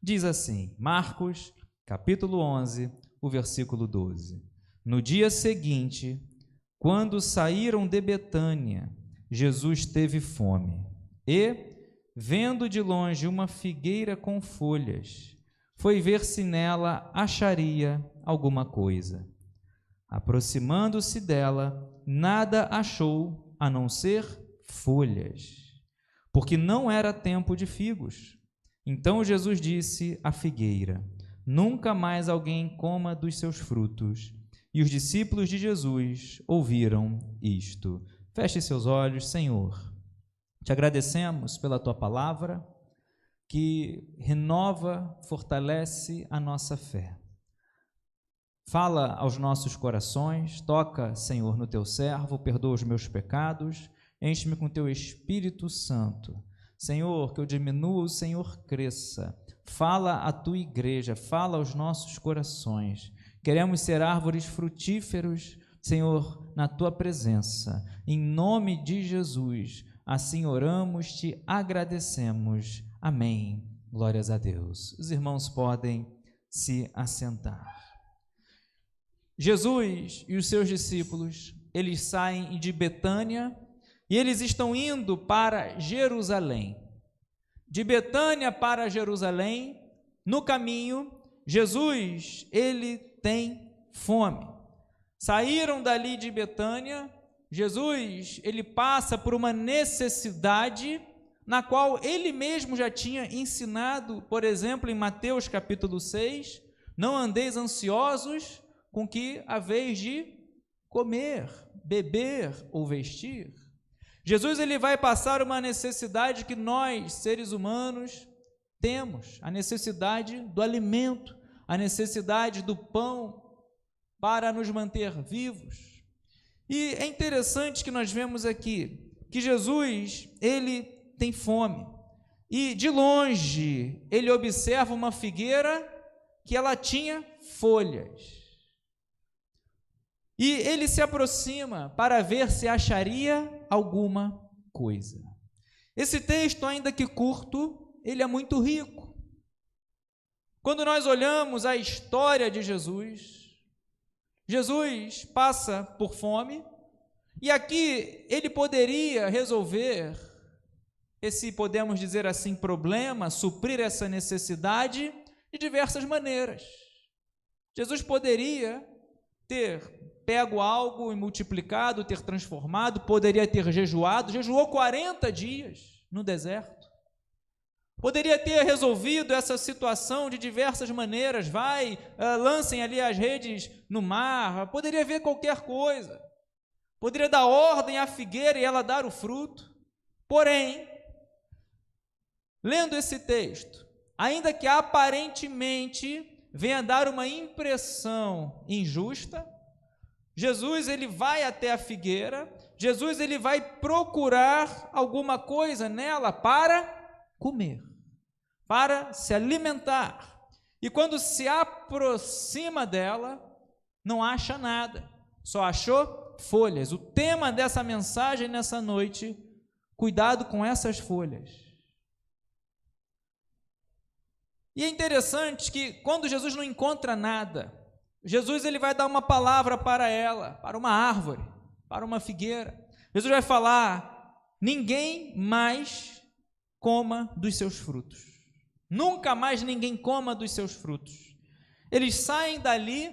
Diz assim, Marcos, capítulo 11, o versículo 12. No dia seguinte, quando saíram de Betânia, Jesus teve fome e, vendo de longe uma figueira com folhas, foi ver se nela acharia alguma coisa. Aproximando-se dela, nada achou a não ser folhas, porque não era tempo de figos. Então Jesus disse à figueira: nunca mais alguém coma dos seus frutos. E os discípulos de Jesus ouviram isto. Feche seus olhos, Senhor. Te agradecemos pela tua palavra, que renova, fortalece a nossa fé. Fala aos nossos corações, toca, Senhor, no teu servo, perdoa os meus pecados, enche-me com teu Espírito Santo. Senhor, que eu diminua, o Senhor cresça. Fala à tua igreja, fala aos nossos corações. Queremos ser árvores frutíferos, Senhor, na tua presença. Em nome de Jesus, assim oramos, te agradecemos. Amém. Glórias a Deus. Os irmãos podem se assentar. Jesus e os seus discípulos, eles saem de Betânia e eles estão indo para Jerusalém. De Betânia para Jerusalém, no caminho, Jesus, ele tem fome. Saíram dali de Betânia, Jesus, ele passa por uma necessidade na qual ele mesmo já tinha ensinado, por exemplo, em Mateus capítulo 6, não andeis ansiosos com que haveis de comer, beber ou vestir. Jesus ele vai passar uma necessidade que nós, seres humanos, temos, a necessidade do alimento, a necessidade do pão para nos manter vivos. E é interessante que nós vemos aqui que Jesus, ele tem fome. E de longe ele observa uma figueira que ela tinha folhas. E ele se aproxima para ver se acharia alguma coisa. Esse texto, ainda que curto, ele é muito rico. Quando nós olhamos a história de Jesus, Jesus passa por fome, e aqui ele poderia resolver esse, podemos dizer assim, problema, suprir essa necessidade de diversas maneiras. Jesus poderia ter pego algo e multiplicado, ter transformado, poderia ter jejuado, jejuou 40 dias no deserto. Poderia ter resolvido essa situação de diversas maneiras, lancem ali as redes no mar, poderia ver qualquer coisa. Poderia dar ordem à figueira e ela dar o fruto. Porém, lendo esse texto, ainda que aparentemente venha dar uma impressão injusta, Jesus ele vai até a figueira, Jesus ele vai procurar alguma coisa nela para comer, para se alimentar. E quando se aproxima dela, não acha nada, só achou folhas. O tema dessa mensagem nessa noite, cuidado com essas folhas. E é interessante que quando Jesus não encontra nada, Jesus ele vai dar uma palavra para ela, para uma árvore, para uma figueira. Jesus vai falar: ninguém mais coma dos seus frutos. Nunca mais ninguém coma dos seus frutos. Eles saem dali,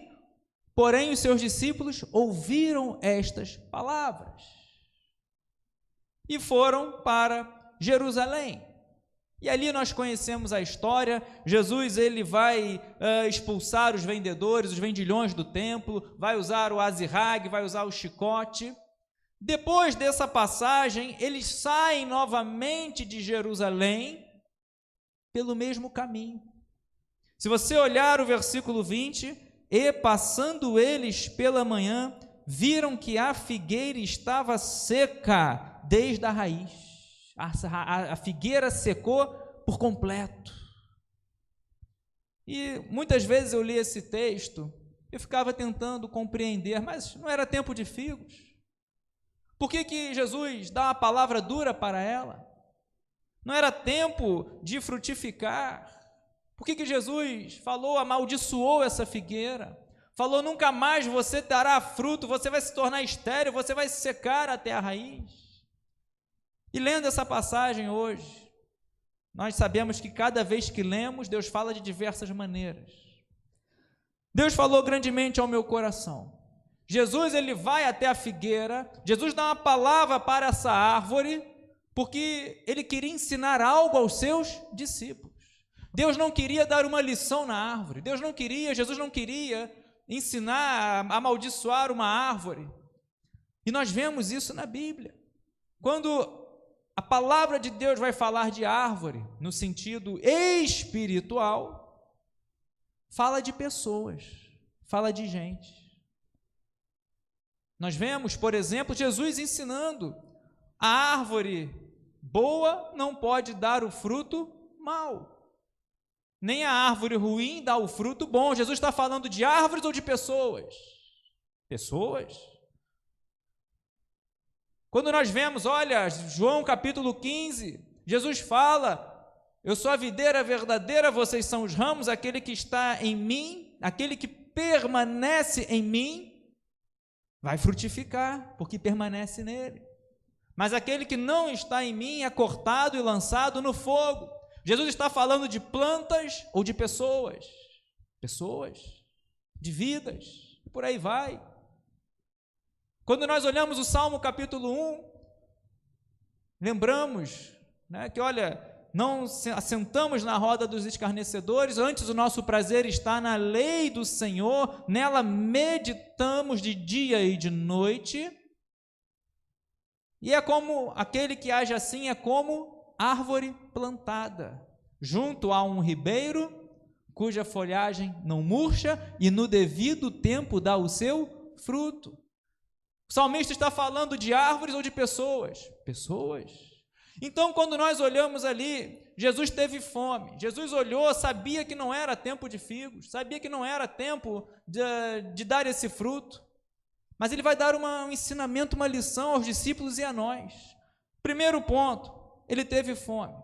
porém os seus discípulos ouviram estas palavras e foram para Jerusalém. E ali nós conhecemos a história. Jesus ele vai expulsar os vendedores, os vendilhões do templo, vai usar o azirrague, vai usar o chicote. Depois dessa passagem, eles saem novamente de Jerusalém pelo mesmo caminho. Se você olhar o versículo 20, e passando eles pela manhã, viram que a figueira estava seca desde a raiz. A figueira secou por completo. E muitas vezes eu li esse texto, eu ficava tentando compreender, mas não era tempo de figos. Por que Jesus dá uma palavra dura para ela? Não era tempo de frutificar. Por que Jesus falou, amaldiçoou essa figueira? Falou, nunca mais você dará fruto, você vai se tornar estéril, você vai se secar até a raiz. E lendo essa passagem hoje, nós sabemos que cada vez que lemos, Deus fala de diversas maneiras. Deus falou grandemente ao meu coração. Jesus, ele vai até a figueira, Jesus dá uma palavra para essa árvore, porque ele queria ensinar algo aos seus discípulos. Deus não queria dar uma lição na árvore, Jesus não queria ensinar, amaldiçoar uma árvore. E nós vemos isso na Bíblia. Quando a palavra de Deus vai falar de árvore, no sentido espiritual, fala de pessoas, fala de gente. Nós vemos, por exemplo, Jesus ensinando: a árvore boa não pode dar o fruto mau, nem a árvore ruim dá o fruto bom. Jesus está falando de árvores ou de pessoas? Pessoas. Quando nós vemos, olha, João capítulo 15, Jesus fala: eu sou a videira verdadeira, vocês são os ramos, aquele que está em mim, aquele que permanece em mim, vai frutificar, porque permanece nele. Mas aquele que não está em mim é cortado e lançado no fogo. Jesus está falando de plantas ou de pessoas? Pessoas, de vidas, e por aí vai. Quando nós olhamos o Salmo capítulo 1, lembramos, que olha, não assentamos na roda dos escarnecedores, antes o nosso prazer está na lei do Senhor, nela meditamos de dia e de noite, e é como aquele que age assim, é como árvore plantada, junto a um ribeiro, cuja folhagem não murcha, e no devido tempo dá o seu fruto. O salmista está falando de árvores ou de pessoas? Pessoas. Então, quando nós olhamos ali, Jesus teve fome, Jesus olhou, sabia que não era tempo de figos, sabia que não era tempo de dar esse fruto, mas ele vai dar um ensinamento, uma lição aos discípulos e a nós. Primeiro ponto, ele teve fome,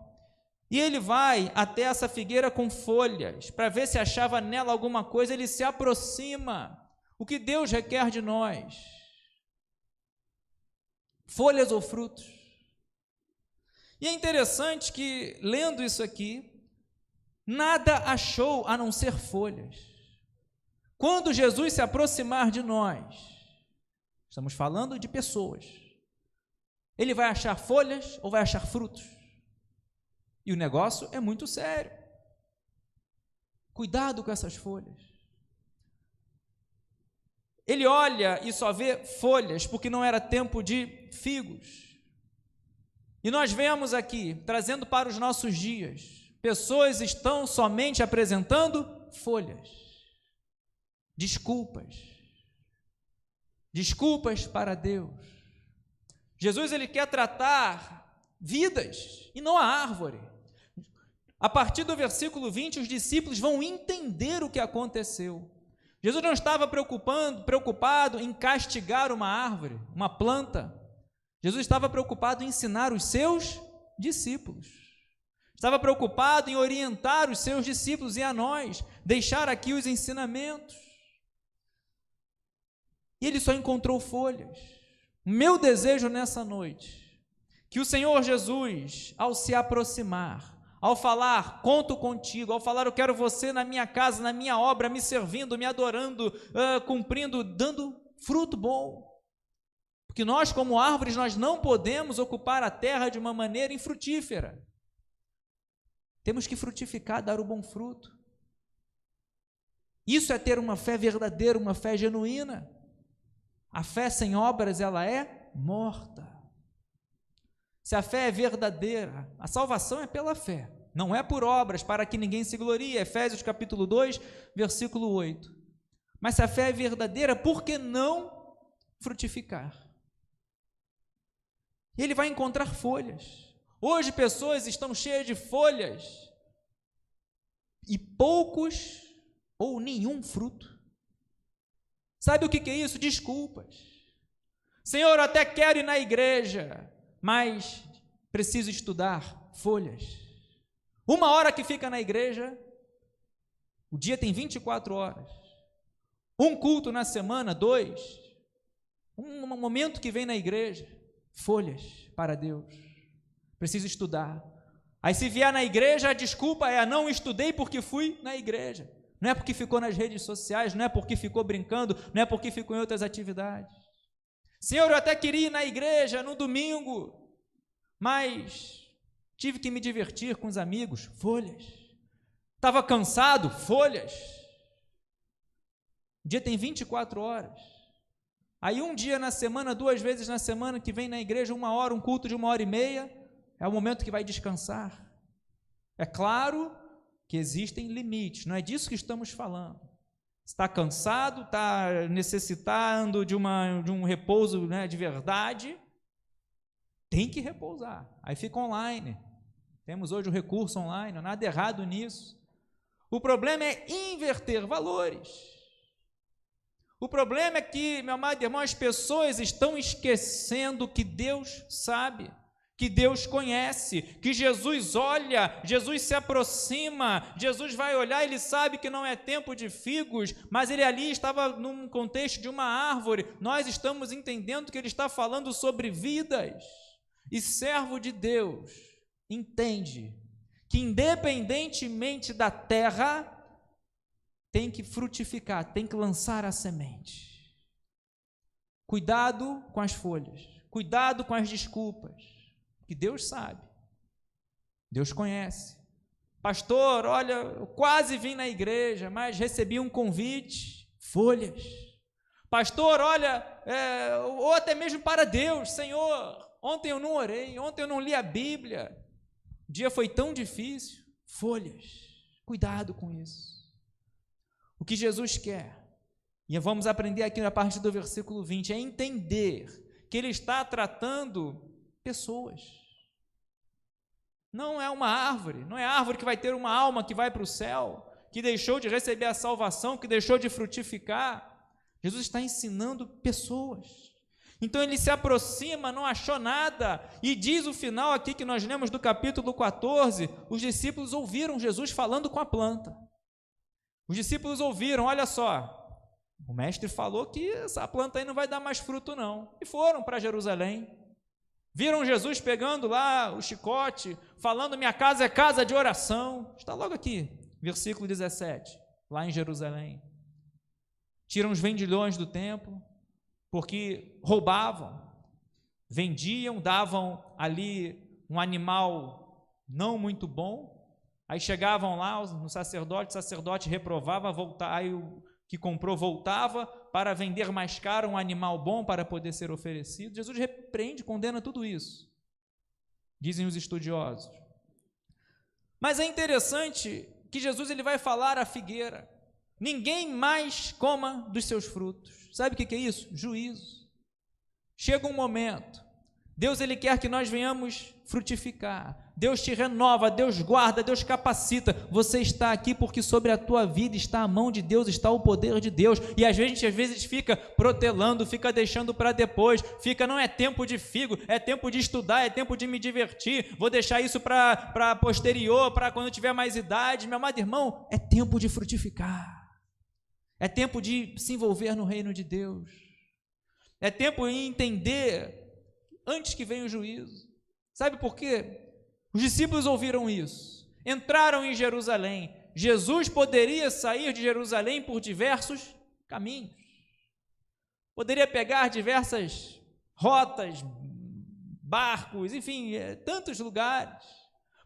e ele vai até essa figueira com folhas, para ver se achava nela alguma coisa. Ele se aproxima. O que Deus requer de nós? Folhas ou frutos? E é interessante que, lendo isso aqui, nada achou a não ser folhas. Quando Jesus se aproximar de nós, estamos falando de pessoas, ele vai achar folhas ou vai achar frutos? E o negócio é muito sério. Cuidado com essas folhas. Ele olha e só vê folhas, porque não era tempo de figos. E nós vemos aqui, trazendo para os nossos dias, pessoas estão somente apresentando folhas, desculpas para Deus. Jesus, ele quer tratar vidas e não a árvore. A partir do versículo 20, os discípulos vão entender o que aconteceu. Jesus não estava preocupado em castigar uma árvore, uma planta. Jesus estava preocupado em ensinar os seus discípulos. Estava preocupado em orientar os seus discípulos e a nós, deixar aqui os ensinamentos. E ele só encontrou folhas. Meu desejo nessa noite, que o Senhor Jesus, ao se aproximar, ao falar, conto contigo, ao falar, eu quero você na minha casa, na minha obra, me servindo, me adorando, cumprindo, dando fruto bom. Porque nós, como árvores, nós não podemos ocupar a terra de uma maneira infrutífera. Temos que frutificar, dar o bom fruto. Isso é ter uma fé verdadeira, uma fé genuína. A fé sem obras, ela é morta. Se a fé é verdadeira, a salvação é pela fé, não é por obras, para que ninguém se glorie. Efésios capítulo 2, versículo 8. Mas se a fé é verdadeira, por que não frutificar? E ele vai encontrar folhas. Hoje pessoas estão cheias de folhas e poucos ou nenhum fruto. Sabe o que é isso? Desculpas. Senhor, eu até quero ir na igreja, mas preciso estudar. Folhas. Uma hora que fica na igreja, O dia tem 24 horas. Um culto na semana, 2. Um momento que vem na igreja. Folhas para Deus. Preciso estudar. Aí se vier na igreja, a desculpa é: não estudei porque fui na igreja. Não é porque ficou nas redes sociais, não é porque ficou brincando, não é porque ficou em outras atividades. Senhor, eu até queria ir na igreja no domingo, mas tive que me divertir com os amigos. Folhas. Estava cansado. Folhas. O dia tem 24 horas. Aí um dia na semana, 2 vezes na semana, que vem na igreja 1 hora, um culto de 1h30, é o momento que vai descansar. É claro que existem limites, não é disso que estamos falando. Está cansado, está necessitando de um repouso, né, de verdade, tem que repousar. Aí fica online. Temos hoje o recurso online, não há nada errado nisso. O problema é inverter valores. O problema é que, meu amado irmão, as pessoas estão esquecendo que Deus sabe, que Deus conhece, que Jesus olha, Jesus se aproxima, Jesus vai olhar, ele sabe que não é tempo de figos, mas ele ali estava num contexto de uma árvore. Nós estamos entendendo que ele está falando sobre vidas, e servo de Deus entende que independentemente da terra, tem que frutificar, tem que lançar a semente. Cuidado com as folhas, cuidado com as desculpas, que Deus sabe, Deus conhece. Pastor, olha, eu quase vim na igreja, mas recebi um convite. Folhas. Pastor, olha, ou até mesmo para Deus: Senhor, ontem eu não orei, ontem eu não li a Bíblia, o dia foi tão difícil. Folhas. Cuidado com isso. O que Jesus quer, e vamos aprender aqui na parte do versículo 20, é entender que ele está tratando pessoas. Não é uma árvore, não é a árvore que vai ter uma alma que vai para o céu, que deixou de receber a salvação, que deixou de frutificar. Jesus está ensinando pessoas. Então ele se aproxima, não achou nada, e diz o final aqui que nós lemos do capítulo 14, os discípulos ouviram Jesus falando com a planta. Os discípulos ouviram: olha só, o mestre falou que essa planta aí não vai dar mais fruto não, e foram para Jerusalém. Viram Jesus pegando lá o chicote, falando: minha casa é casa de oração. Está logo aqui, versículo 17, lá em Jerusalém. Tiram os vendilhões do templo, porque roubavam, vendiam, davam ali um animal não muito bom. Aí chegavam lá no sacerdote, o sacerdote reprovava, aí o que comprou voltava para vender mais caro um animal bom para poder ser oferecido. Jesus repreende, condena tudo isso, dizem os estudiosos. Mas é interessante que Jesus ele vai falar à figueira: ninguém mais coma dos seus frutos. Sabe o que é isso? Juízo. Chega um momento, Deus ele quer que nós venhamos frutificar. Deus te renova, Deus guarda, Deus capacita. Você está aqui porque sobre a tua vida está a mão de Deus, está o poder de Deus. E a gente às vezes fica protelando, fica deixando para depois, não é tempo de figo, é tempo de estudar, é tempo de me divertir, vou deixar isso para posterior, para quando eu tiver mais idade. Meu amado irmão, é tempo de frutificar, é tempo de se envolver no reino de Deus, é tempo de entender antes que venha o juízo. Sabe por quê? Os discípulos ouviram isso, entraram em Jerusalém. Jesus poderia sair de Jerusalém por diversos caminhos, poderia pegar diversas rotas, barcos, enfim, tantos lugares,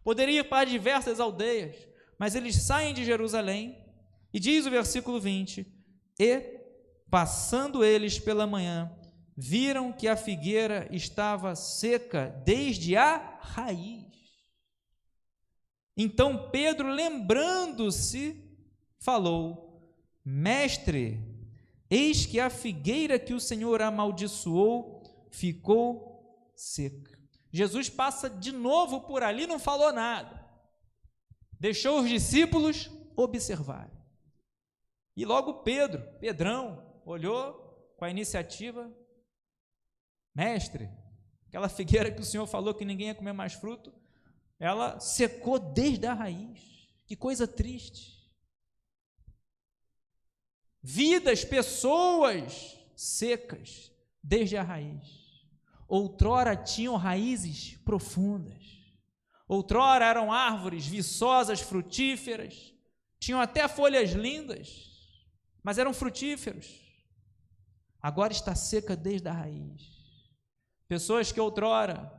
poderia ir para diversas aldeias, mas eles saem de Jerusalém, e diz o versículo 20: e passando eles pela manhã, viram que a figueira estava seca desde a raiz. Então Pedro, lembrando-se, falou: mestre, eis que a figueira que o Senhor amaldiçoou ficou seca. Jesus passa de novo por ali, não falou nada, deixou os discípulos observarem. E logo Pedrão, olhou com a iniciativa: mestre, aquela figueira que o Senhor falou que ninguém ia comer mais fruto, ela secou desde a raiz. Que coisa triste. vidas, pessoas secas desde a raiz. Outrora tinham raízes profundas. Outrora eram árvores viçosas, frutíferas, tinham até folhas lindas, mas eram frutíferos. Agora está seca desde a raiz. Pessoas que outrora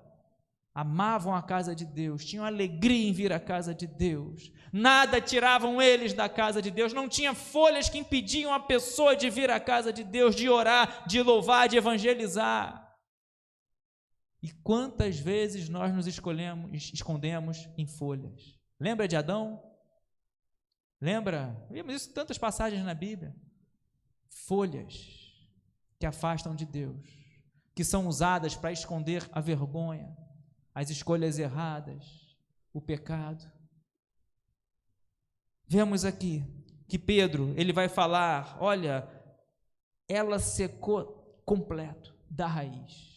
amavam a casa de Deus, tinham alegria em vir à casa de Deus, nada tiravam eles da casa de Deus, não tinha folhas que impediam a pessoa de vir à casa de Deus, de orar, de louvar, de evangelizar. E quantas vezes nós nos escondemos em folhas? Lembra de Adão? Lembra? Vimos isso em tantas passagens na Bíblia. Folhas que afastam de Deus, que são usadas para esconder a vergonha, as escolhas erradas, o pecado. Vemos aqui que Pedro, ele vai falar, olha, ela secou completo, da raiz.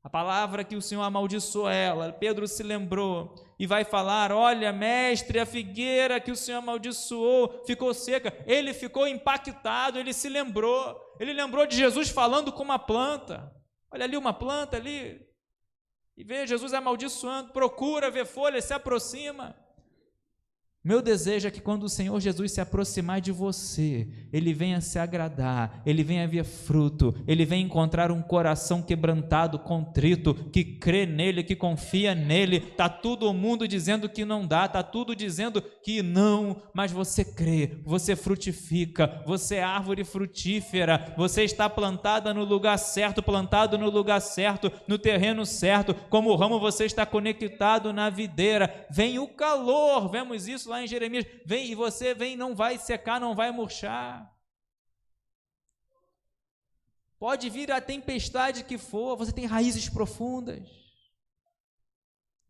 A palavra que o Senhor amaldiçoou ela, Pedro se lembrou e vai falar, olha, mestre, a figueira que o Senhor amaldiçoou ficou seca. Ele ficou impactado, ele se lembrou, ele lembrou de Jesus falando com uma planta. Olha ali uma planta ali, e vê Jesus amaldiçoando, procura ver folhas, se aproxima. Meu desejo é que quando o Senhor Jesus se aproximar de você, Ele venha se agradar, Ele venha ver fruto, Ele venha encontrar um coração quebrantado, contrito, que crê nele, que confia nele. Está todo mundo dizendo que não dá, está tudo dizendo que não, mas você crê, você frutifica, você é árvore frutífera, você está plantada no lugar certo, plantado no lugar certo, no terreno certo, como o ramo você está conectado na videira. Vem o calor, vemos isso lá em Jeremias, vem e você vem, não vai secar, não vai murchar. Pode vir a tempestade que for, você tem raízes profundas,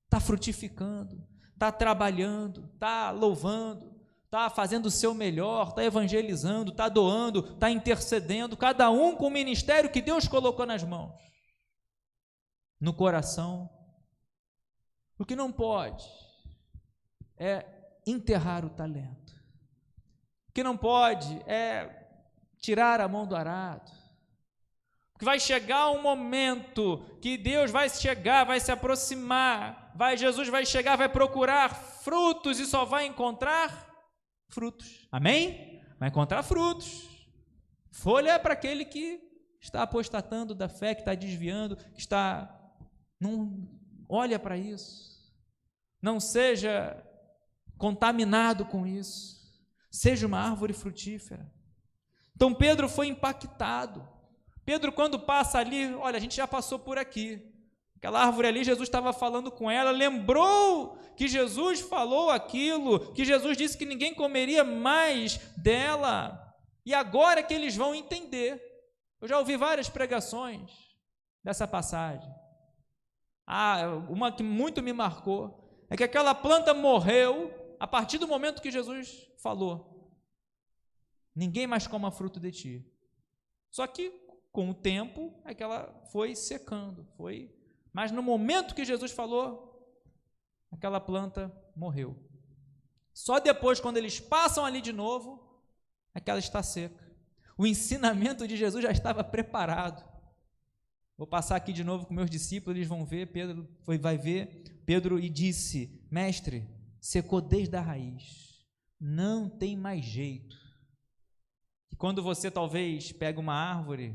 está frutificando, está trabalhando, está louvando, está fazendo o seu melhor, está evangelizando, está doando, está intercedendo, cada um com o ministério que Deus colocou nas mãos, no coração. O que não pode é enterrar o talento. O que não pode é tirar a mão do arado. Porque vai chegar um momento que Deus vai chegar, vai se aproximar, Jesus vai chegar, vai procurar frutos e só vai encontrar frutos. Amém? Vai encontrar frutos. Folha é para aquele que está apostatando da fé, que está desviando, que está... Não olha para isso. Não seja contaminado com isso, seja uma árvore frutífera. Então Pedro foi impactado. Pedro, quando passa ali, olha, a gente já passou por aqui, aquela árvore ali, Jesus estava falando com ela, lembrou que Jesus falou aquilo, que Jesus disse que ninguém comeria mais dela, e agora que eles vão entender. Eu já ouvi várias pregações dessa passagem. Uma que muito me marcou é que aquela planta morreu a partir do momento que Jesus falou, ninguém mais coma fruto de ti. Só que com o tempo é que ela foi secando, mas no momento que Jesus falou, aquela planta morreu. Só depois, quando eles passam ali de novo, é que ela está seca. O ensinamento de Jesus já estava preparado. Vou passar aqui de novo com meus discípulos, eles vão ver, Pedro vai ver, Pedro e disse, mestre, secou desde a raiz, não tem mais jeito. E quando você talvez pega uma árvore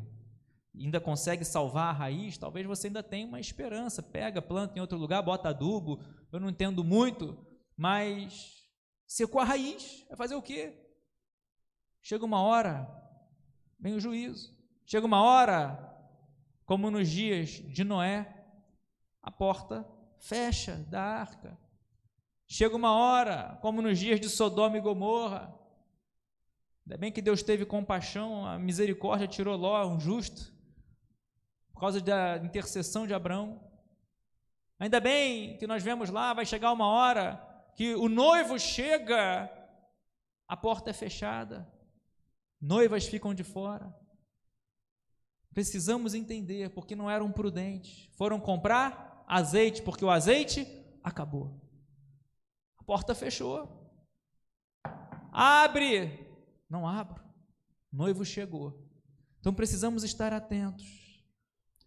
e ainda consegue salvar a raiz, talvez você ainda tenha uma esperança, pega, planta em outro lugar, bota adubo, eu não entendo muito, mas secou a raiz, vai fazer o quê? Chega uma hora, vem o juízo, chega uma hora, como nos dias de Noé, a porta fecha da arca. Chega uma hora, como nos dias de Sodoma e Gomorra, ainda bem que Deus teve compaixão, a misericórdia tirou Ló, um justo, por causa da intercessão de Abraão. Ainda bem que nós vemos lá, vai chegar uma hora que o noivo chega, a porta é fechada, noivas ficam de fora. Precisamos entender, porque não eram prudentes, foram comprar azeite, porque o azeite acabou. A porta fechou. Abre, não abro. O noivo chegou. Então precisamos estar atentos.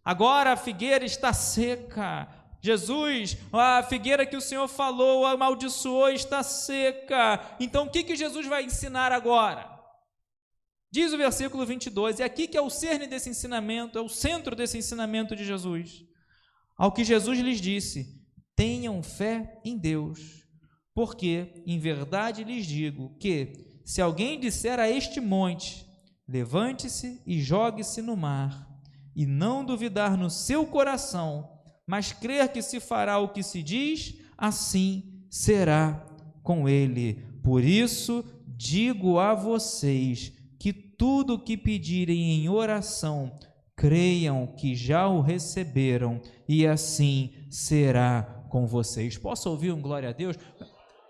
Agora a figueira está seca. Jesus, a figueira que o Senhor falou, amaldiçoou, está seca. Então o que Jesus vai ensinar agora? Diz o versículo 22, é aqui que é o cerne desse ensinamento, é o centro desse ensinamento de Jesus. Ao que Jesus lhes disse: tenham fé em Deus, porque em verdade lhes digo que, se alguém disser a este monte, levante-se e jogue-se no mar, e não duvidar no seu coração, mas crer que se fará o que se diz, assim será com ele. Por isso digo a vocês que tudo o que pedirem em oração, creiam que já o receberam, e assim será com vocês. Posso ouvir um glória a Deus?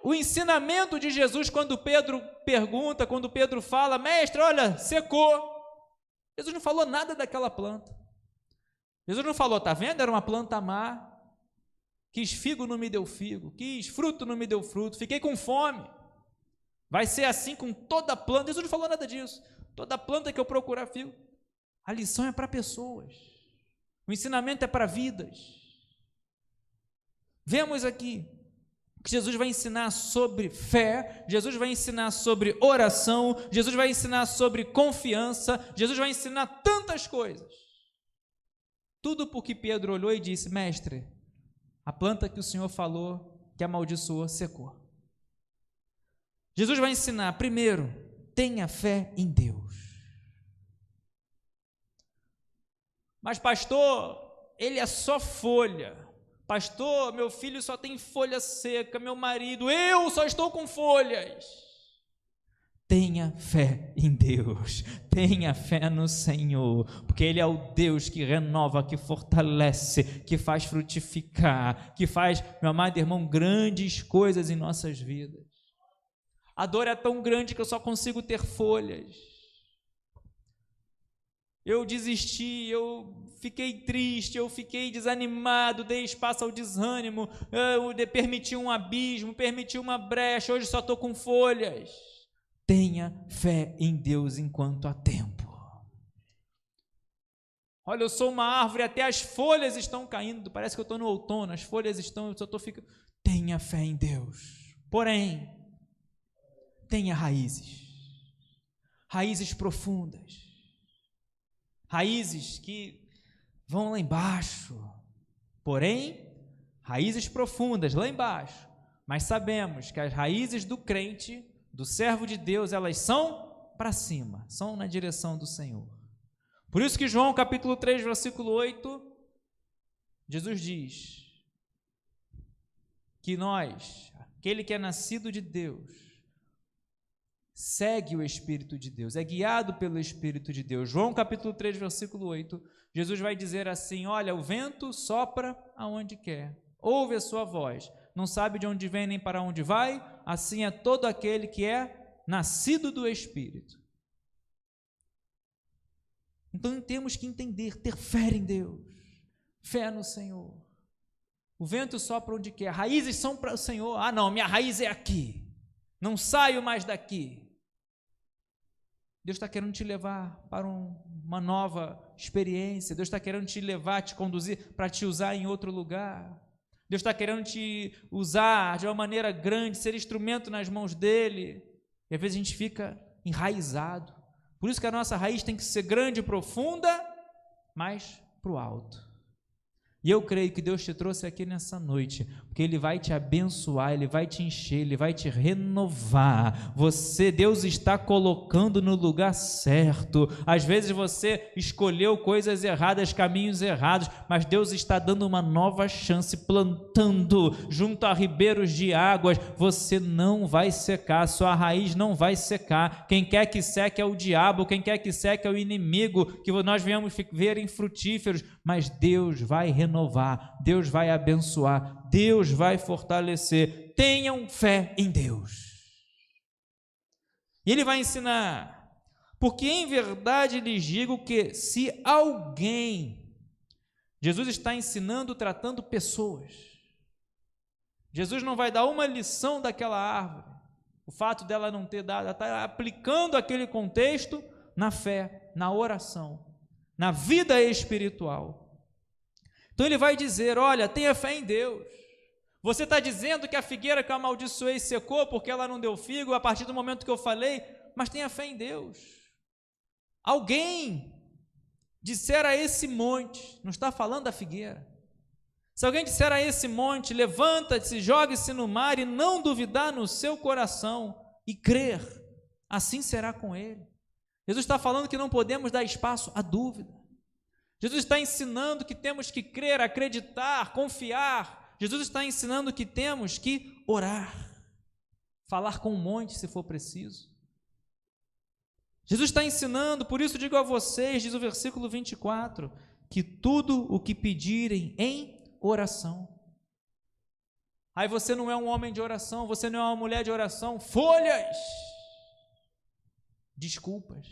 O ensinamento de Jesus, quando Pedro pergunta, quando Pedro fala: mestre, olha, secou. Jesus não falou nada daquela planta. Jesus não falou: está vendo, era uma planta má, quis figo, não me deu figo, quis fruto, não me deu fruto, fiquei com fome, vai ser assim com toda planta. Jesus não falou nada disso. Toda planta que eu procurar figo. A lição é para pessoas, o ensinamento é para vidas. Vemos aqui que Jesus vai ensinar sobre fé, Jesus vai ensinar sobre oração, Jesus vai ensinar sobre confiança, Jesus vai ensinar tantas coisas. Tudo porque Pedro olhou e disse: mestre, a planta que o Senhor falou, que amaldiçoou, secou. Jesus vai ensinar, primeiro, tenha fé em Deus. Mas pastor, ele é só folha. Pastor, meu filho só tem folha seca, meu marido, eu só estou com folhas. Tenha fé em Deus, tenha fé no Senhor, porque Ele é o Deus que renova, que fortalece, que faz frutificar, que faz, meu amado irmão, grandes coisas em nossas vidas. A dor é tão grande que eu só consigo ter folhas. Eu desisti, eu fiquei triste, eu fiquei desanimado, dei espaço ao desânimo, eu permiti um abismo, permiti uma brecha, hoje só estou com folhas. Tenha fé em Deus enquanto há tempo. Olha, eu sou uma árvore, até as folhas estão caindo, parece que eu estou no outono, as folhas estão, eu só estou ficando. Tenha fé em Deus, porém, tenha raízes profundas. Raízes que vão lá embaixo, porém, raízes profundas lá embaixo, mas sabemos que as raízes do crente, do servo de Deus, elas são para cima, são na direção do Senhor. Por isso que João capítulo 3, versículo 8, Jesus diz que nós, aquele que é nascido de Deus, segue o Espírito de Deus, é guiado pelo Espírito de Deus. João capítulo 3, versículo 8, Jesus vai dizer assim: olha, o vento sopra aonde quer, ouve a sua voz, não sabe de onde vem nem para onde vai, assim é todo aquele que é nascido do Espírito. Então temos que entender, ter fé em Deus, fé no Senhor. O vento sopra onde quer, raízes são para o Senhor. Ah não, minha raiz é aqui, não saio mais daqui. Deus está querendo te levar para uma nova experiência. Deus está querendo te levar, te conduzir para te usar em outro lugar. Deus está querendo te usar de uma maneira grande, ser instrumento nas mãos dEle. E às vezes a gente fica enraizado. Por isso que a nossa raiz tem que ser grande e profunda, mas para o alto. E eu creio que Deus te trouxe aqui nessa noite, porque Ele vai te abençoar, Ele vai te encher, Ele vai te renovar. Deus está colocando no lugar certo. Às vezes você escolheu coisas erradas, caminhos errados, mas Deus está dando uma nova chance, plantando junto a ribeiros de águas. Você não vai secar, sua raiz não vai secar. Quem quer que seque é o diabo, quem quer que seque é o inimigo, que nós venhamos ver infrutíferos, mas Deus vai renovar, Deus vai abençoar, Deus vai fortalecer. Tenham fé em Deus. E Ele vai ensinar, porque em verdade lhes digo que se alguém, Jesus está ensinando, tratando pessoas. Jesus não vai dar uma lição daquela árvore, o fato dela não ter dado, ela está aplicando aquele contexto na fé, na oração, na vida espiritual. Então ele vai dizer, olha, tenha fé em Deus. Você está dizendo que a figueira que eu amaldiçoei secou porque ela não deu figo a partir do momento que eu falei, mas tenha fé em Deus. Alguém disser a esse monte, não está falando da figueira, se alguém disser a esse monte, levanta-se, jogue-se no mar e não duvidar no seu coração e crer, assim será com ele. Jesus está falando que não podemos dar espaço à dúvida. Jesus está ensinando que temos que crer, acreditar, confiar. Jesus está ensinando que temos que orar, falar com um monte se for preciso. Jesus está ensinando, por isso digo a vocês, diz o versículo 24, que tudo o que pedirem em oração. Aí você não é um homem de oração, você não é uma mulher de oração, folhas, desculpas.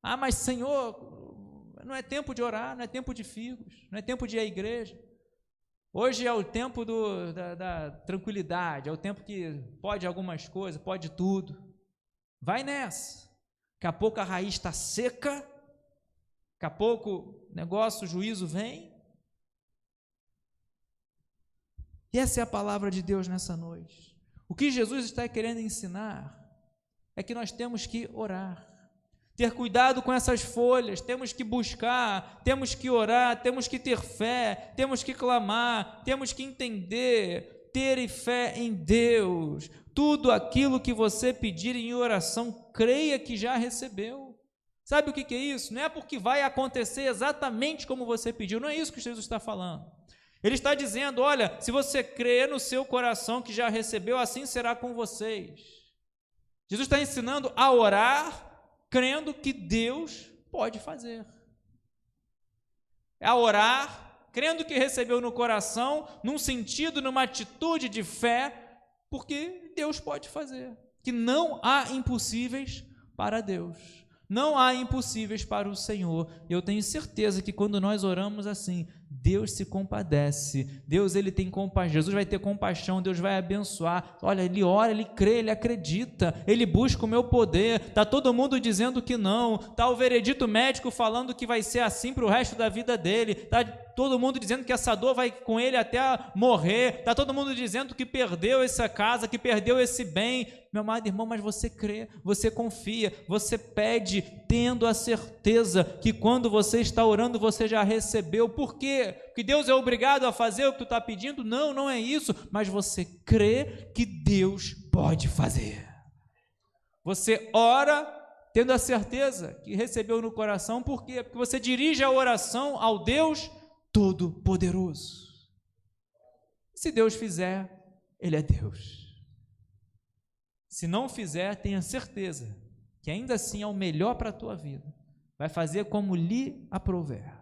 Ah, mas Senhor, não é tempo de orar, não é tempo de figos, não é tempo de ir à igreja. Hoje é o tempo da tranquilidade, é o tempo que pode algumas coisas, pode tudo. Vai nessa. Daqui a pouco a raiz está seca, daqui a pouco o negócio, o juízo vem. E essa é a palavra de Deus nessa noite. O que Jesus está querendo ensinar é que nós temos que orar, ter cuidado com essas folhas, temos que buscar, temos que orar, temos que ter fé, temos que clamar, temos que entender, ter fé em Deus. Tudo aquilo que você pedir em oração, creia que já recebeu. Sabe o que é isso? Não é porque vai acontecer exatamente como você pediu, não é isso que Jesus está falando. Ele está dizendo, olha, se você crer no seu coração que já recebeu, assim será com vocês. Jesus está ensinando a orar, crendo que Deus pode fazer. É a orar, crendo que recebeu no coração, num sentido, numa atitude de fé, porque Deus pode fazer. Que não há impossíveis para Deus. Não há impossíveis para o Senhor. Eu tenho certeza que quando nós oramos assim, Deus se compadece, Deus ele tem compaixão, Jesus vai ter compaixão, Deus vai abençoar. Olha, ele ora, ele crê, ele acredita, ele busca o meu poder. Está todo mundo dizendo que não, está o veredito médico falando que vai ser assim para o resto da vida dele, está todo mundo dizendo que essa dor vai com ele até morrer, está todo mundo dizendo que perdeu essa casa, que perdeu esse bem. Meu amado irmão, mas você crê, você confia, você pede, tendo a certeza que quando você está orando, você já recebeu. Por quê? Porque Deus é obrigado a fazer o que tu está pedindo? Não, não é isso, mas você crê que Deus pode fazer. Você ora tendo a certeza que recebeu no coração. Por quê? Porque você dirige a oração ao Deus Todo-Poderoso. Se Deus fizer, Ele é Deus. Se não fizer, tenha certeza que ainda assim é o melhor para a tua vida. Vai fazer como lhe aprouver.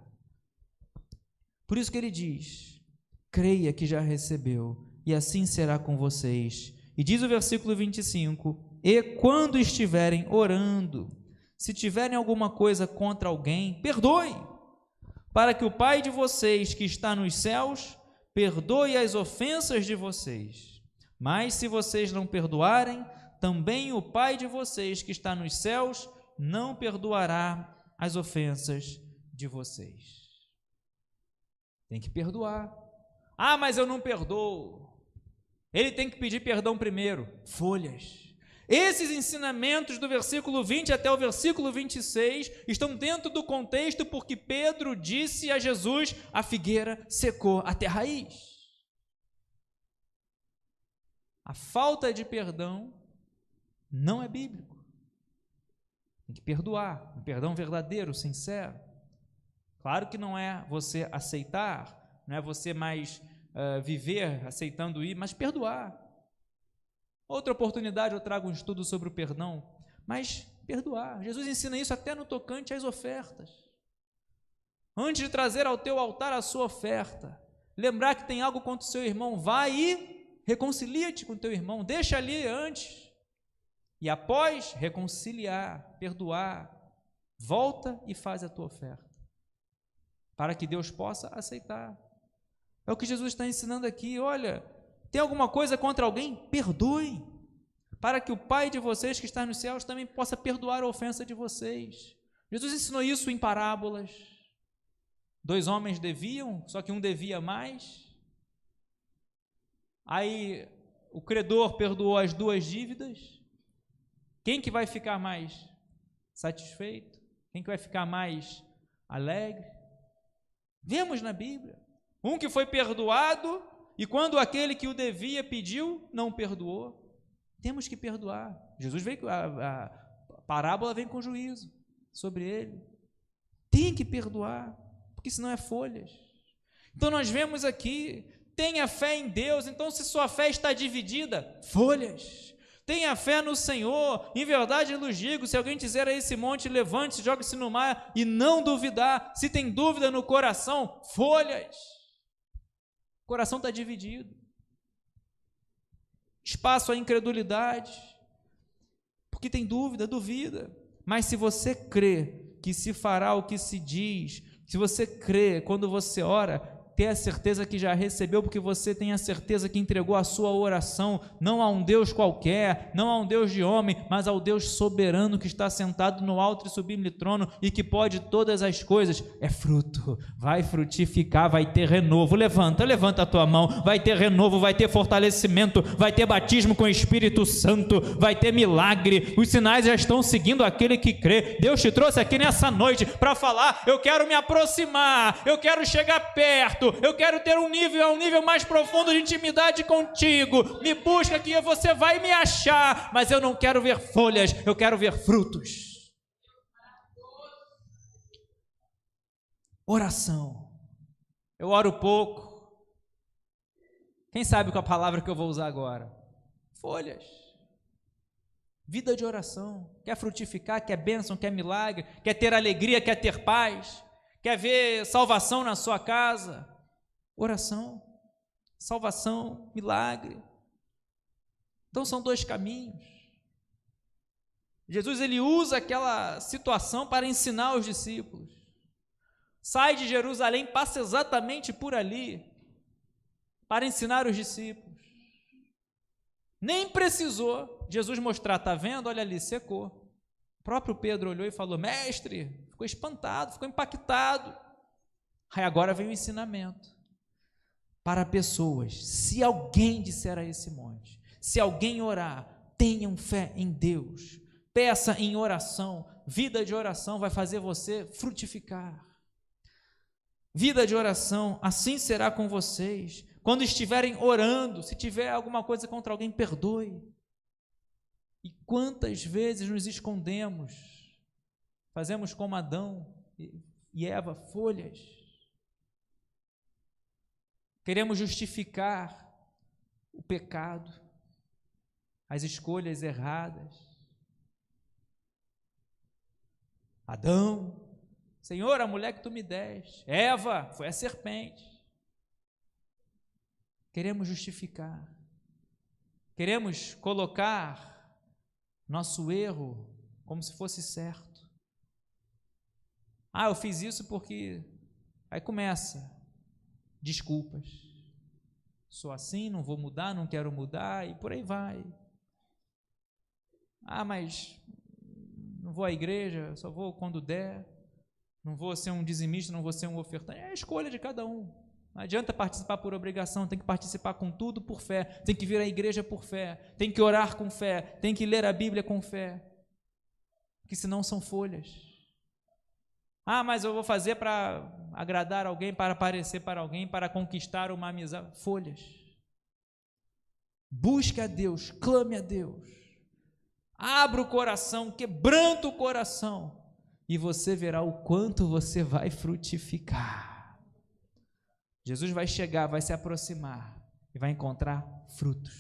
Por isso que ele diz, creia que já recebeu, e assim será com vocês. E diz o versículo 25, e quando estiverem orando, se tiverem alguma coisa contra alguém, perdoe, para que o Pai de vocês que está nos céus, perdoe as ofensas de vocês. Mas se vocês não perdoarem, também o Pai de vocês que está nos céus não perdoará as ofensas de vocês. Tem que perdoar. Ah, mas eu não perdoo. Ele tem que pedir perdão primeiro. Folhas. Esses ensinamentos do versículo 20 até o versículo 26 estão dentro do contexto porque Pedro disse a Jesus, a figueira secou até a raiz. A falta de perdão não é bíblico. Tem que perdoar, um perdão verdadeiro, sincero. Claro que não é você aceitar, não é você mais viver aceitando ir, mas perdoar. Outra oportunidade eu trago um estudo sobre o perdão, mas perdoar. Jesus ensina isso até no tocante às ofertas. Antes de trazer ao teu altar a sua oferta, lembrar que tem algo contra o seu irmão, vai e reconcilia-te com o teu irmão, deixa ali antes. E após reconciliar, perdoar, volta e faz a tua oferta, para que Deus possa aceitar. É o que Jesus está ensinando aqui. Olha, tem alguma coisa contra alguém? Perdoe. para que o Pai de vocês que está nos céus também possa perdoar a ofensa de vocês. Jesus ensinou isso em parábolas. 2 homens deviam, só que um devia mais. Aí o credor perdoou as 2 dívidas. Quem que vai ficar mais satisfeito? Quem que vai ficar mais alegre? Vemos na Bíblia. Um que foi perdoado e quando aquele que o devia pediu, não perdoou. Temos que perdoar. Jesus veio, a parábola vem com juízo sobre ele. Tem que perdoar, porque senão é folhas. Então nós vemos aqui, tenha fé em Deus. Então se sua fé está dividida, folhas. Tenha fé no Senhor. Em verdade eu lhes digo, se alguém dizer a esse monte, levante-se, jogue-se no mar, e não duvidar, se tem dúvida no coração, folhas. O coração está dividido. Espaço à incredulidade, porque tem dúvida, duvida. Mas se você crê que se fará o que se diz, se você crê quando você ora, ter a certeza que já recebeu, porque você tem a certeza que entregou a sua oração, não a um Deus qualquer, não a um Deus de homem, mas ao Deus soberano que está sentado no alto e sublime trono e que pode todas as coisas. É fruto, vai frutificar, vai ter renovo. Levanta a tua mão, vai ter renovo, vai ter fortalecimento, vai ter batismo com o Espírito Santo, vai ter milagre. Os sinais já estão seguindo aquele que crê. Deus te trouxe aqui nessa noite para falar: eu quero me aproximar, eu quero chegar perto, eu quero ter um nível mais profundo de intimidade contigo. Me busca que você vai me achar, mas eu não quero ver folhas, eu quero ver frutos. Oração. Eu oro pouco. Quem sabe com a palavra que eu vou usar agora? Folhas. Vida de oração. Quer frutificar, quer bênção, quer milagre, quer ter alegria, quer ter paz, quer ver salvação na sua casa? Oração, salvação, milagre. Então são 2 caminhos. Jesus ele usa aquela situação para ensinar os discípulos. Sai de Jerusalém, passa exatamente por ali para ensinar os discípulos. Nem precisou Jesus mostrar, está vendo? Olha ali, secou. O próprio Pedro olhou e falou: mestre, ficou espantado, ficou impactado. Aí agora vem o ensinamento. Para pessoas, se alguém disser a esse monte, se alguém orar, tenham fé em Deus, peça em oração. Vida de oração vai fazer você frutificar. Vida de oração, assim será com vocês. Quando estiverem orando, se tiver alguma coisa contra alguém, perdoe. E quantas vezes nos escondemos, fazemos como Adão e Eva, folhas. Queremos justificar o pecado, as escolhas erradas. Adão, Senhor, a mulher que tu me deste. Eva, foi a serpente. Queremos justificar. Queremos colocar nosso erro como se fosse certo. Eu fiz isso porque... Aí começa... desculpas, sou assim, não vou mudar, não quero mudar, e por aí vai. Mas não vou à igreja, só vou quando der, não vou ser um dizimista, não vou ser um ofertante. É a escolha de cada um. Não adianta participar por obrigação, tem que participar com tudo por fé, tem que vir à igreja por fé, tem que orar com fé, tem que ler a Bíblia com fé, porque senão são folhas. Mas eu vou fazer para agradar alguém, para aparecer para alguém, para conquistar uma amizade. Folhas. Busque a Deus, clame a Deus. Abra o coração, quebranta o coração, e você verá o quanto você vai frutificar. Jesus vai chegar, vai se aproximar e vai encontrar frutos.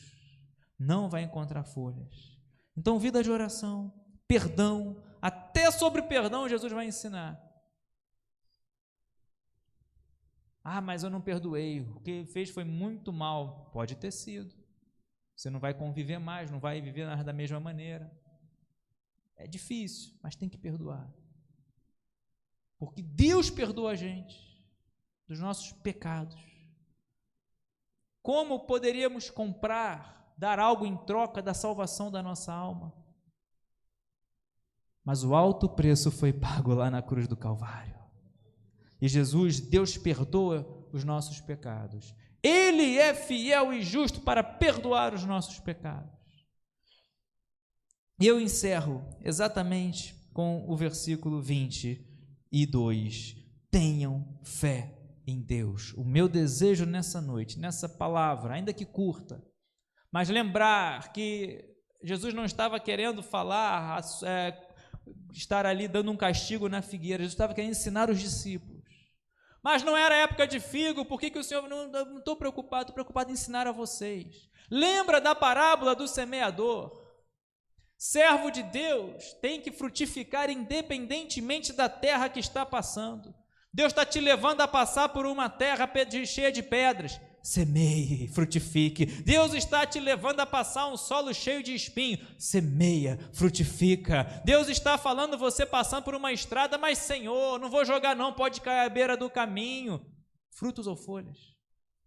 Não vai encontrar folhas. Então, vida de oração, perdão, até sobre perdão Jesus vai ensinar. Mas eu não perdoei, o que ele fez foi muito mal. Pode ter sido. Você não vai conviver mais, não vai viver da mesma maneira. É difícil, mas tem que perdoar. Porque Deus perdoa a gente dos nossos pecados. Como poderíamos comprar dar algo em troca da salvação da nossa alma. Mas o alto preço foi pago lá na cruz do Calvário. E Jesus, Deus perdoa os nossos pecados. Ele é fiel e justo para perdoar os nossos pecados. E eu encerro exatamente com o versículo 22. Tenham fé em Deus. O meu desejo nessa noite, nessa palavra, ainda que curta, mas lembrar que Jesus não estava querendo falar, estar ali dando um castigo na figueira. Jesus estava querendo ensinar os discípulos. Mas não era época de figo, por que o Senhor, não estou preocupado, estou preocupado em ensinar a vocês. Lembra da parábola do semeador? Servo de Deus tem que frutificar independentemente da terra que está passando. Deus está te levando a passar por uma terra cheia de pedras. Semeie, frutifique. Deus está te levando a passar um solo cheio de espinho. Semeia, frutifica. Deus está falando você passando por uma estrada, mas Senhor, não vou jogar não, pode cair à beira do caminho. Frutos ou folhas?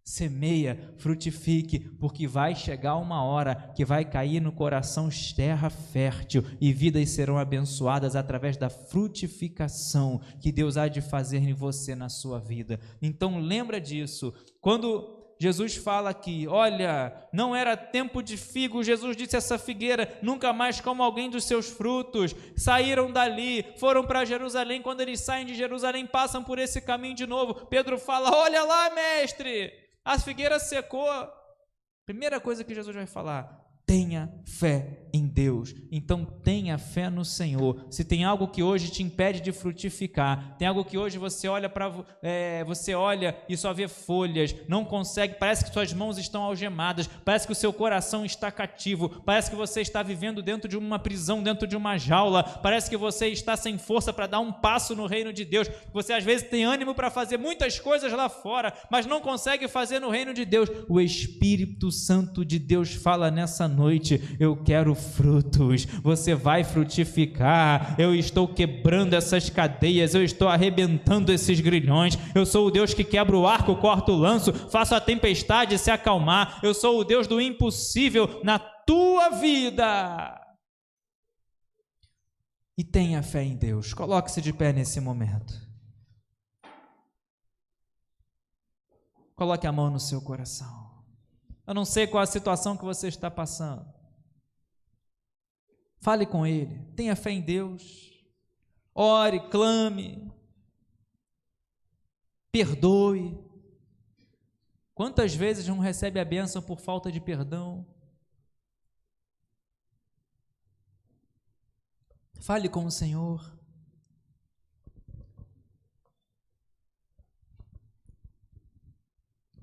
Semeia, frutifique, porque vai chegar uma hora que vai cair no coração terra fértil e vidas serão abençoadas através da frutificação que Deus há de fazer em você, na sua vida. Então lembra disso. Quando Jesus fala aqui, olha, não era tempo de figo, Jesus disse a essa figueira, nunca mais coma alguém dos seus frutos. Saíram dali, foram para Jerusalém. Quando eles saem de Jerusalém, passam por esse caminho de novo. Pedro fala, olha lá, mestre, a figueira secou. Primeira coisa que Jesus vai falar, tenha fé em Deus. Então tenha fé no Senhor. Se tem algo que hoje te impede de frutificar, tem algo que hoje você olha e só vê folhas, não consegue, parece que suas mãos estão algemadas, parece que o seu coração está cativo, parece que você está vivendo dentro de uma prisão, dentro de uma jaula, parece que você está sem força para dar um passo no reino de Deus, você às vezes tem ânimo para fazer muitas coisas lá fora, mas não consegue fazer no reino de Deus. O Espírito Santo de Deus fala nessa noite, eu quero frutos, você vai frutificar, eu estou quebrando essas cadeias, eu estou arrebentando esses grilhões, eu sou o Deus que quebra o arco, corta o lanço, faço a tempestade se acalmar, eu sou o Deus do impossível na tua vida. E tenha fé em Deus. Coloque-se de pé nesse momento. Coloque a mão no seu coração. Eu não sei qual a situação que você está passando. Fale com Ele, tenha fé em Deus, ore, clame, perdoe. Quantas vezes não recebe a bênção por falta de perdão? Fale com o Senhor.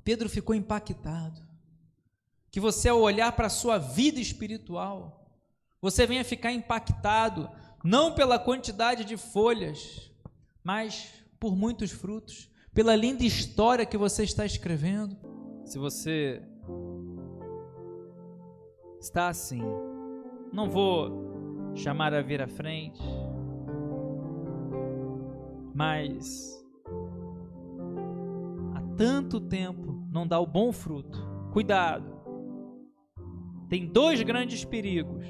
Pedro ficou impactado, que você, ao olhar para a sua vida espiritual, você venha ficar impactado, não pela quantidade de folhas, mas por muitos frutos, pela linda história que você está escrevendo. Se você está assim, não vou chamar a vir à frente, mas há tanto tempo não dá o bom fruto. Cuidado, tem dois grandes perigos: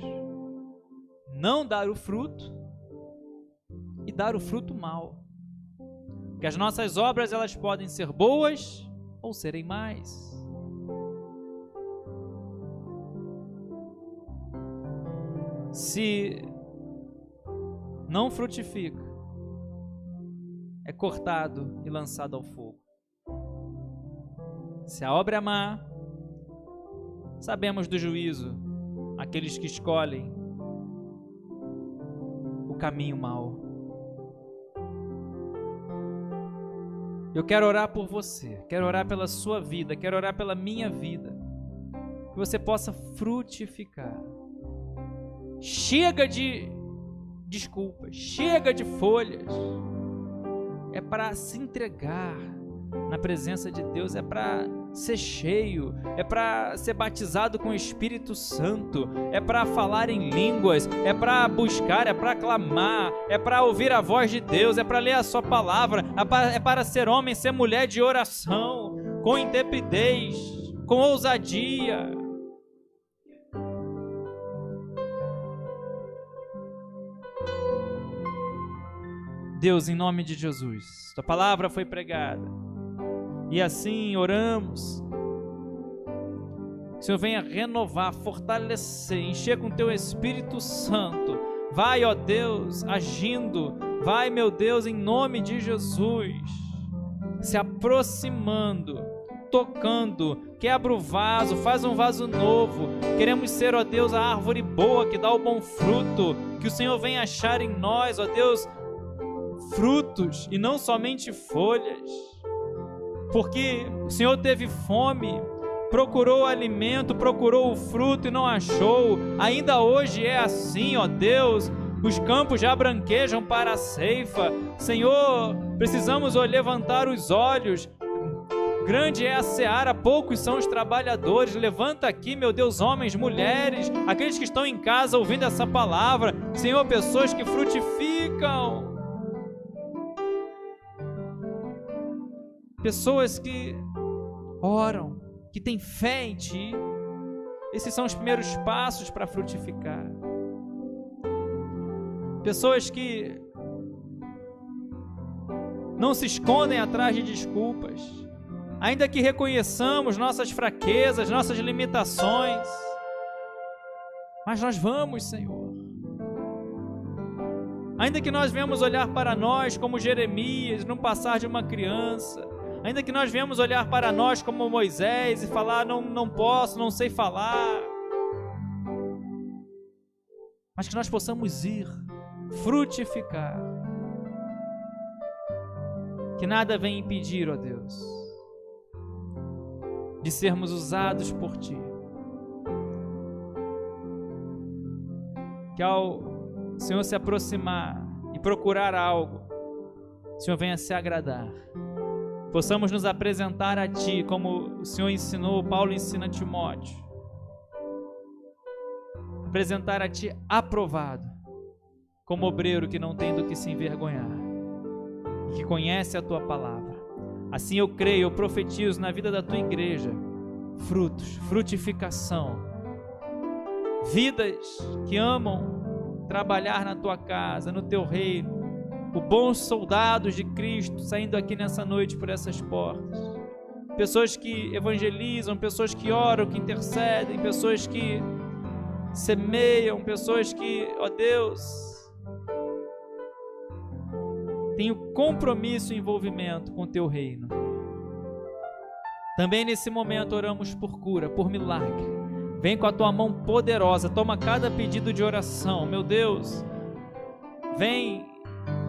não dar o fruto e dar o fruto mal. Porque as nossas obras, elas podem ser boas ou serem más. Se não frutifica, é cortado e lançado ao fogo. Se a obra é má, sabemos do juízo, aqueles que escolhem o caminho mau. Eu quero orar por você, quero orar pela sua vida, quero orar pela minha vida, que você possa frutificar. Chega de desculpas, chega de folhas. É para se entregar na presença de Deus, é para ser cheio, é para ser batizado com o Espírito Santo, é para falar em línguas, é para buscar, é para clamar, é para ouvir a voz de Deus, é para ler a sua palavra, é para ser homem, ser mulher de oração, com intrepidez, com ousadia. Deus, em nome de Jesus, tua palavra foi pregada e assim oramos. Que o Senhor venha renovar, fortalecer, encher com teu Espírito Santo. Vai, ó Deus, agindo. Vai, meu Deus, em nome de Jesus, se aproximando, tocando. Quebra o vaso, faz um vaso novo. Queremos ser, ó Deus, a árvore boa que dá o bom fruto. Que o Senhor venha achar em nós, ó Deus, frutos e não somente folhas. Porque o Senhor teve fome, procurou alimento, procurou o fruto e não achou. Ainda hoje é assim, ó Deus. Os campos já branquejam para a ceifa. Senhor, precisamos levantar os olhos. Grande é a seara, poucos são os trabalhadores. Levanta aqui, meu Deus, homens, mulheres, aqueles que estão em casa ouvindo essa palavra. Senhor, pessoas que frutificam. Pessoas que oram, que têm fé em Ti. Esses são os primeiros passos para frutificar. Pessoas que não se escondem atrás de desculpas, ainda que reconheçamos nossas fraquezas, nossas limitações, mas nós vamos, Senhor. Ainda que nós venhamos olhar para nós como Jeremias, no passar de uma criança, ainda que nós venhamos olhar para nós como Moisés e falar, não posso, não sei falar, mas que nós possamos ir, frutificar, que nada venha impedir, ó Deus, de sermos usados por Ti. Que ao Senhor se aproximar e procurar algo, o Senhor venha se agradar. Possamos nos apresentar a Ti, como o Senhor ensinou, Paulo ensina a Timóteo. Apresentar a Ti aprovado, como obreiro que não tem do que se envergonhar, e que conhece a Tua palavra. Assim eu creio, eu profetizo na vida da Tua igreja, frutos, frutificação, vidas que amam trabalhar na Tua casa, no Teu reino, o bons soldados de Cristo saindo aqui nessa noite por essas portas, pessoas que evangelizam, pessoas que oram, que intercedem, pessoas que semeiam, pessoas que, ó Deus, têm o compromisso e envolvimento com o Teu reino. Também nesse momento oramos por cura, por milagre. Vem com a Tua mão poderosa, toma cada pedido de oração, meu Deus, vem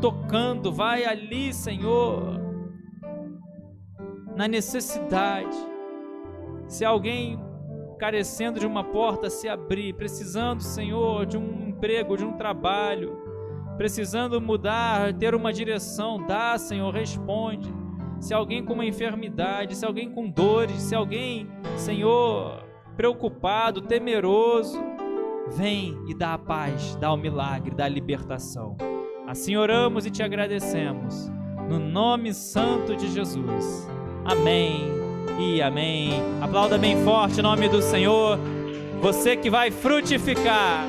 tocando, vai ali, Senhor, na necessidade. Se alguém carecendo de uma porta se abrir, precisando, Senhor, de um emprego, de um trabalho, precisando mudar, ter uma direção, dá, Senhor, responde. Se alguém com uma enfermidade, se alguém com dores, se alguém, Senhor, preocupado, temeroso, vem e dá a paz, dá o milagre, dá a libertação. Assim oramos e Te agradecemos, no nome santo de Jesus. Amém e amém. Aplauda bem forte o nome do Senhor. Você que vai frutificar.